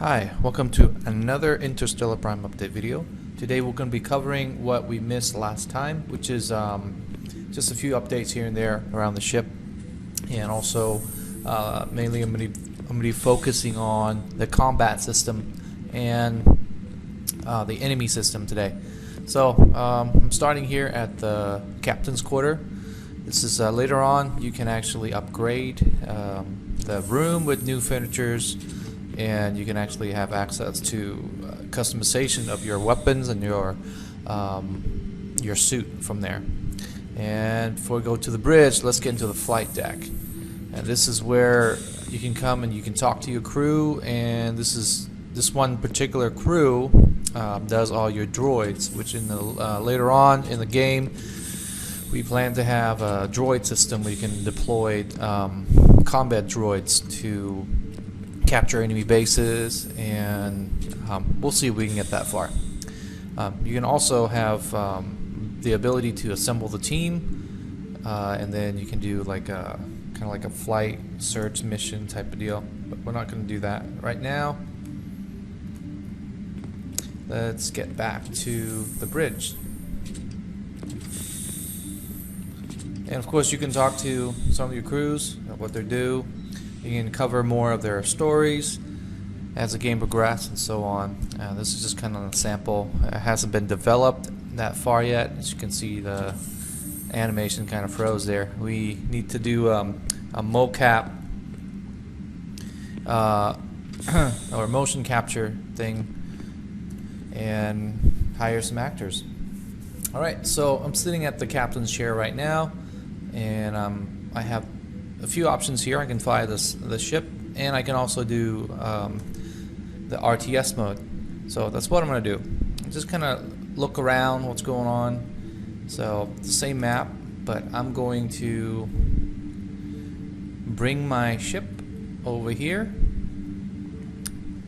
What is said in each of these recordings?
Hi, welcome to another Interstellar Prime update video. Today we're going to be covering what we missed last time, which is just a few updates here and there around the ship, and also mainly I'm going to be focusing on the combat system and the enemy system today. So I'm starting here at the captain's quarter. This is later on you can actually upgrade the room with new furnitures, and you can actually have access to customization of your weapons and your suit from there. And before we go to the bridge, let's get into the flight deck. And this is where you can come and you can talk to your crew. And this one particular crew does all your droids, which in the later on in the game we plan to have a droid system where you can deploy combat droids to capture enemy bases, and we'll see if we can get that far. You can also have the ability to assemble the team, and then you can do like a kind of like a flight search mission type of deal, but we're not going to do that right now. Let's get back to the bridge. And of course you can talk to some of your crews, what they do. You can cover more of their stories as the game progresses and so on. This is just kind of a sample. It hasn't been developed that far yet. As you can see, the animation kind of froze there. We need to do a mocap or motion capture thing and hire some actors. Alright, so I'm sitting at the captain's chair right now, and I have a few options here. I can fly the ship, and I can also do the RTS mode. So that's what I'm going to do. Just kind of look around what's going on. So the same map, but I'm going to bring my ship over here,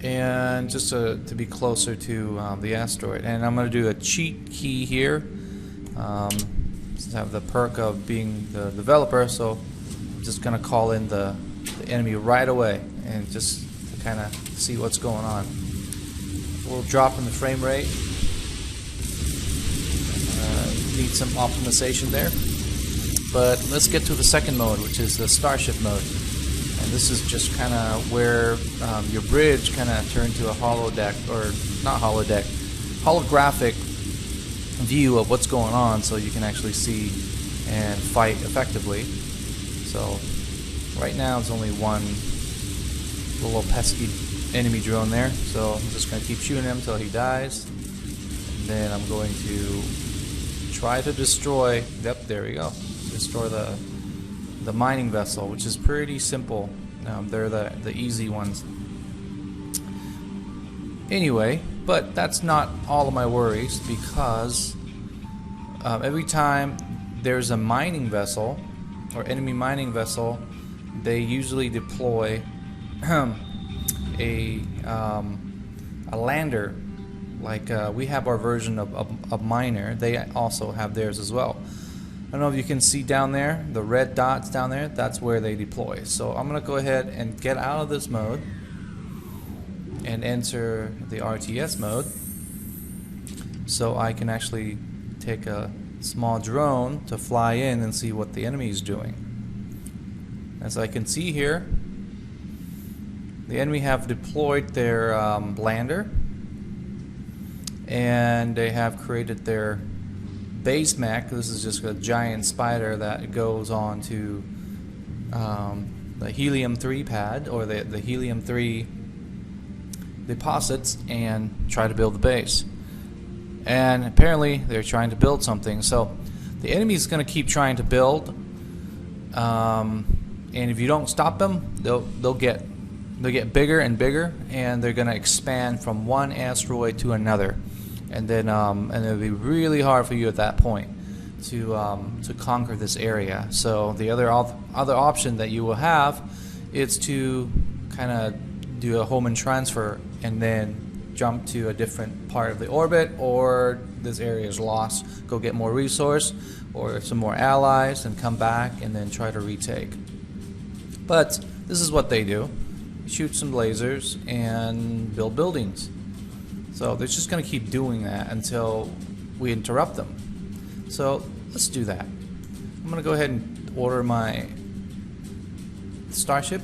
and just to be closer to the asteroid. And I'm going to do a cheat key here. Since I have the perk of being the developer, so just gonna call in the enemy right away and just to kind of see what's going on. A little drop in the frame rate. Need some optimization there. But let's get to the second mode, which is the starship mode. And this is just kind of where your bridge kind of turned to a holodeck, or not holodeck, holographic view of what's going on, so you can actually see and fight effectively. So right now it's only one little pesky enemy drone there, so I'm just going to keep shooting him until he dies, and then I'm going to try to destroy, yep, there we go, destroy the mining vessel, which is pretty simple. They're the easy ones anyway. But that's not all of my worries, because every time there's a mining vessel or enemy mining vessel, they usually deploy a lander. Like we have our version of a miner, they also have theirs as well. I don't know if you can see down there, the red dots down there, that's where they deploy. So I'm going to go ahead and get out of this mode and enter the RTS mode, so I can actually take a small drone to fly in and see what the enemy is doing. As I can see here, the enemy have deployed their lander, and they have created their base mech. This is just a giant spider that goes on to the helium-3 pad, or the helium-3 deposits, and try to build the base. And apparently they're trying to build something, so the enemy is going to keep trying to build, and if you don't stop them, they'll get bigger and bigger, and they're going to expand from one asteroid to another, and then it'll be really hard for you at that point to conquer this area. So the other option that you will have is to kind of do a home and transfer, and then jump to a different part of the orbit, or this area is lost, go get more resource or some more allies and come back and then try to retake. But this is what they do. shoot some lasers, and build buildings. So they're just going to keep doing that until we interrupt them. So let's do that. I'm going to go ahead and order my starship.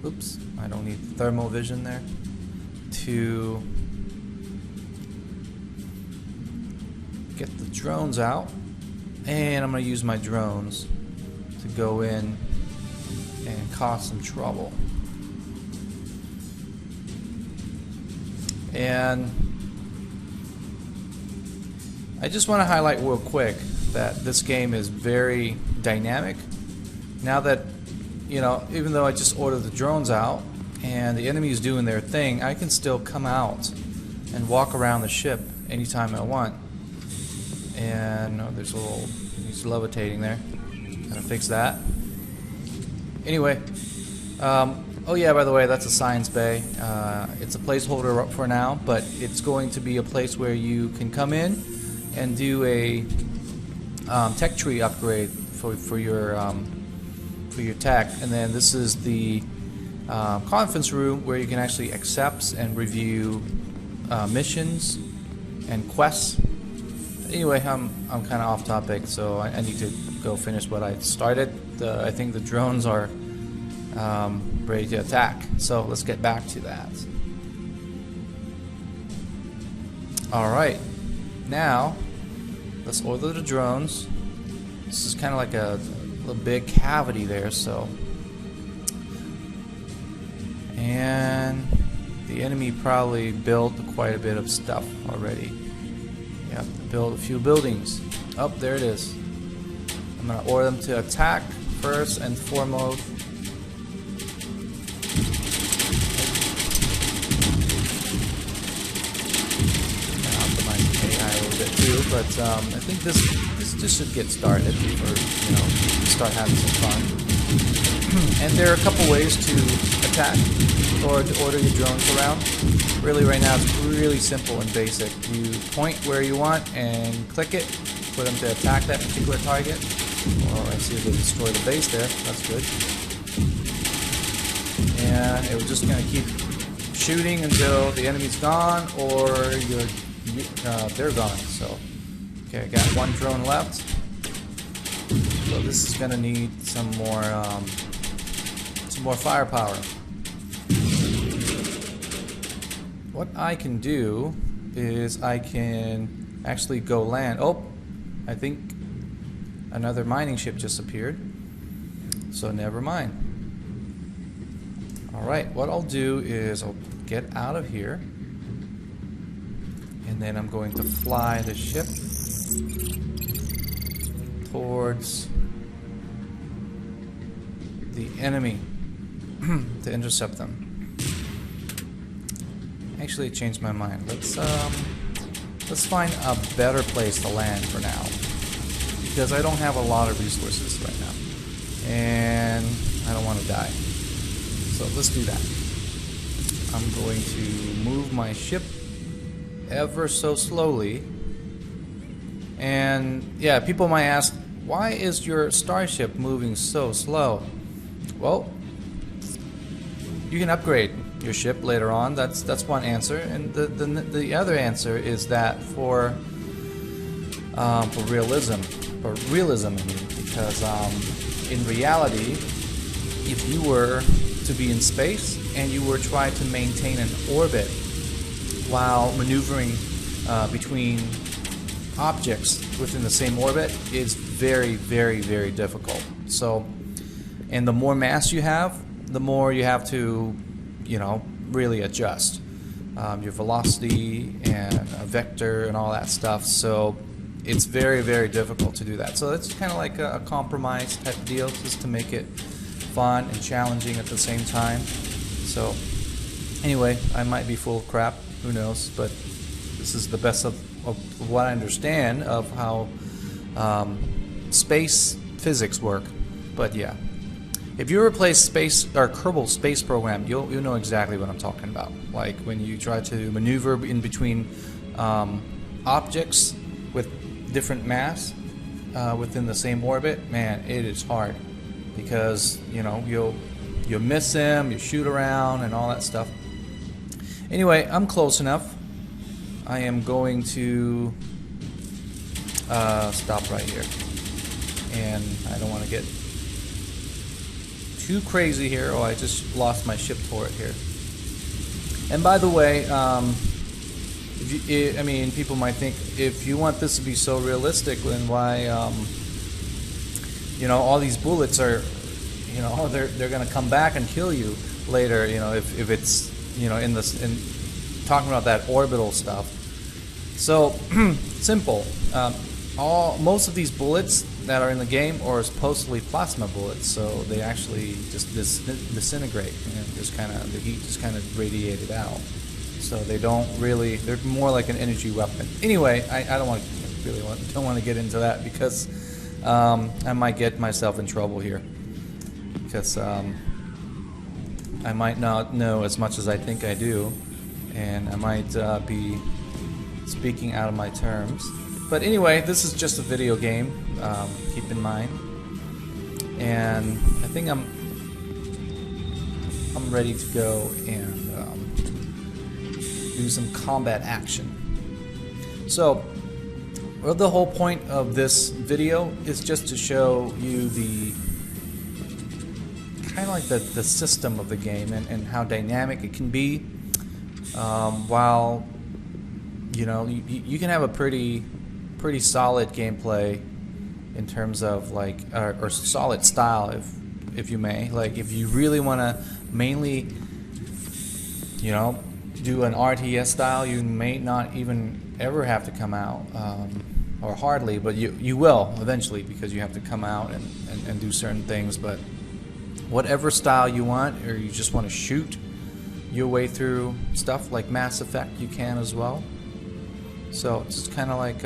Oops, I don't need thermal vision there. To get the drones out. And I'm going to use my drones to go in and cause some trouble. And I just want to highlight real quick that this game is very dynamic. Now that, you know, even though I just ordered the drones out and the enemy is doing their thing, I can still come out and walk around the ship anytime I want. And oh, there's a little, he's levitating there. Gotta fix that. Anyway, oh yeah, by the way, that's a science bay. It's a placeholder for now, but it's going to be a place where you can come in and do a tech tree upgrade for your tech. And then this is the conference room where you can actually accept and review missions and quests. Anyway, I'm kind of off topic, so I need to go finish what I started. I think the drones are ready to attack, so let's get back to that. Alright, now let's order the drones. This is kind of like a little big cavity there, so. And the enemy probably built quite a bit of stuff already. You have to build a few buildings. Oh, there it is. I'm going to order them to attack first and foremost. Optimize the AI a little bit too, but I think this should get started, or start having some fun. And there are a couple ways to attack or to order your drones around. Really, right now it's really simple and basic. You point where you want and click it for them to attack that particular target. Well, I see they destroy the base there. That's good. And it was just going to keep shooting until the enemy's gone or they're gone. So, okay, I got one drone left. So this is going to need some more firepower. What I can do is I can actually go land. Oh, I think another mining ship just appeared. So never mind. Alright, what I'll do is I'll get out of here. And then I'm going to fly the ship towards the enemy to intercept them. Actually, changed my mind. Let's find a better place to land for now, because I don't have a lot of resources right now, and I don't want to die. So let's do that. I'm going to move my ship ever so slowly, and yeah, people might ask, why is your starship moving so slow? Well, you can upgrade your ship later on. That's one answer, and the other answer is that for realism, I mean, because in reality, if you were to be in space and you were trying to maintain an orbit while maneuvering between objects within the same orbit, is very, very, very difficult. So, and the more mass you have, the more you have to, really adjust your velocity and a vector and all that stuff. So it's very, very difficult to do that. So it's kind of like a compromise type of deal, just to make it fun and challenging at the same time. So anyway, I might be full of crap, who knows, but this is the best of what I understand of how space physics work. But yeah, if you ever play Space or Kerbal Space Program, you'll know exactly what I'm talking about. Like when you try to maneuver in between objects with different mass within the same orbit, man, it is hard, because you'll you miss him, you shoot around, and all that stuff. Anyway, I'm close enough. I am going to stop right here. And I don't want to get too crazy here. Oh, I just lost my ship turret here. And by the way, I mean, people might think, if you want this to be so realistic, then why, you know, all these bullets are, you know, they're going to come back and kill you later, you know, if it's, you know, in talking about that orbital stuff. So, simple. Most of these bullets that are in the game are supposedly plasma bullets, so they actually just disintegrate, and just kind of, the heat just kind of radiated out. So they don't really, they're more like an energy weapon. Anyway, I don't want to get into that, because I might get myself in trouble here, because I might not know as much as I think I do, and I might be speaking out of my terms. But anyway, this is just a video game, keep in mind. And I think I'm ready to go and do some combat action. So, well, the whole point of this video is just to show you the kind of like the system of the game, and how dynamic it can be, while, you know, you can have a pretty solid gameplay in terms of like, or solid style, if you may. Like, if you really want to mainly, you know, do an RTS style, you may not even ever have to come out, or hardly, but you will eventually, because you have to come out and do certain things. But whatever style you want, or you just want to shoot your way through stuff like Mass Effect, you can as well. So it's kind of like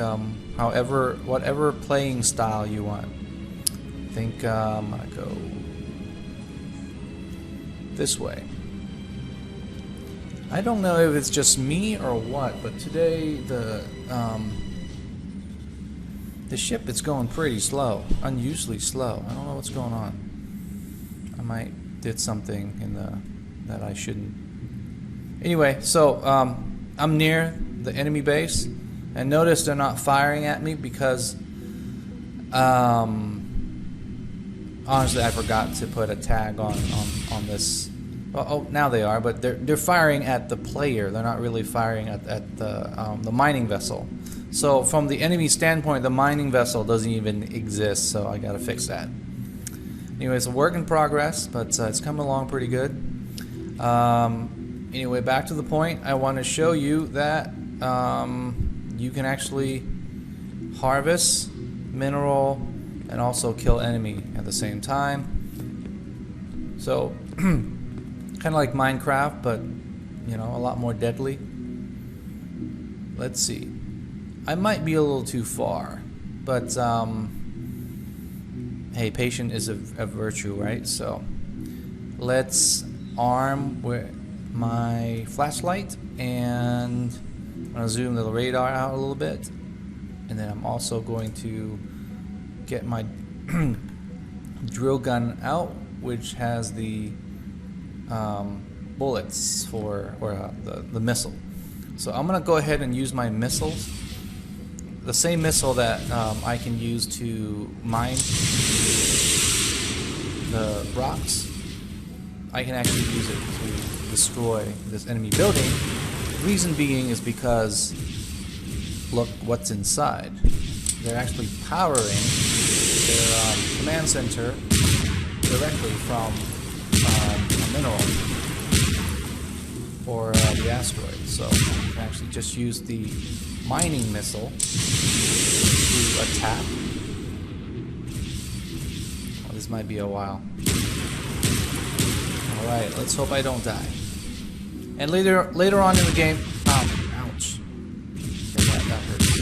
whatever playing style you want. I think I'm gonna go this way. I don't know if it's just me or what, but today the ship is going pretty slow, unusually slow. I don't know what's going on. I might did something in that I shouldn't. Anyway, so I'm near the enemy base, and notice they're not firing at me because honestly, I forgot to put a tag on this. Oh, now they are, but they're firing at the player. They're not really firing at the mining vessel. So from the enemy standpoint, the mining vessel doesn't even exist. So I gotta fix that. Anyway, it's a work in progress, but it's coming along pretty good. Anyway, back to the point. I want to show you that you can actually harvest mineral and also kill enemy at the same time. So kind of like Minecraft, but you know, a lot more deadly. Let's see. I might be a little too far, but hey, patience is a virtue, right? So let's arm with my flashlight, and I'm gonna zoom the radar out a little bit, and then I'm also going to get my drill gun out, which has the bullets for the missile. So I'm gonna go ahead and use my missiles, the same missile that I can use to mine the rocks. I can actually use it to destroy this enemy building. The reason being is because look what's inside. They're actually powering their command center directly from a mineral or the asteroid. So you can actually just use the mining missile to attack. Well, this might be a while. Alright, let's hope I don't die. And later on in the game, ouch. That hurts.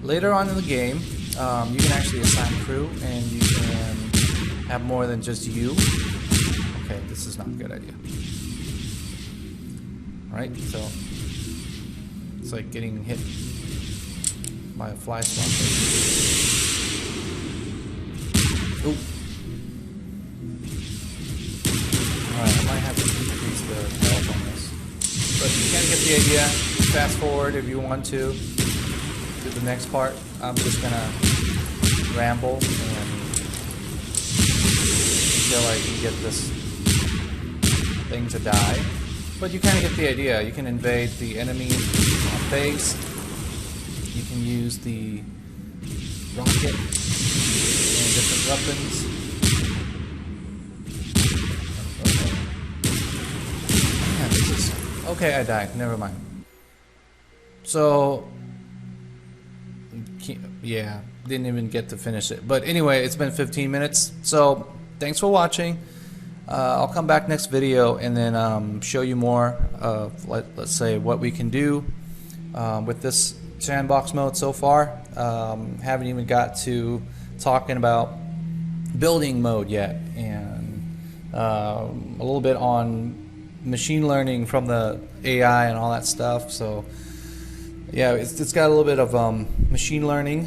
Later on in the game, you can actually assign crew, and you can have more than just you. Okay, this is not a good idea. Alright, so it's like getting hit by a fly swatter. Ooh. idea. Fast forward if you want to the next part. I'm just gonna ramble and until I can get this thing to die. But you kind of get the idea. You can invade the enemy base. You can use the rocket and different weapons. Man, this is... Okay, I died. Never mind. So... yeah, didn't even get to finish it. But anyway, it's been 15 minutes. So, thanks for watching. I'll come back next video and then show you more of, let's say, what we can do with this sandbox mode so far. Haven't even got to talking about building mode yet, and a little bit on machine learning from the AI and all that stuff. So yeah, it's got a little bit of machine learning,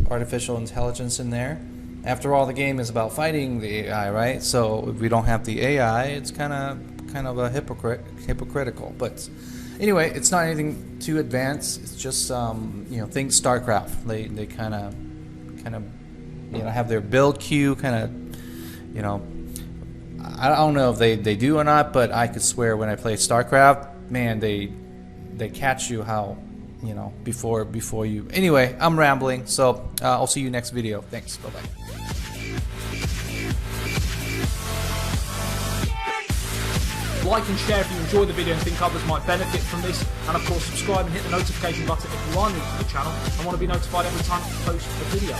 artificial intelligence in there. After all, the game is about fighting the AI, right? So if we don't have the AI, it's kind of a hypocritical. But anyway, it's not anything too advanced. It's just you know, think StarCraft. They kind of you know, have their build queue kind of, you know, I don't know if they do or not, but I could swear when I play StarCraft, man, they catch you how, you know, before you. Anyway, I'm rambling, so I'll see you next video. Thanks. Bye bye. Like and share if you enjoy the video and think others might benefit from this, and of course subscribe and hit the notification button if you are new to the channel and want to be notified every time I post a video.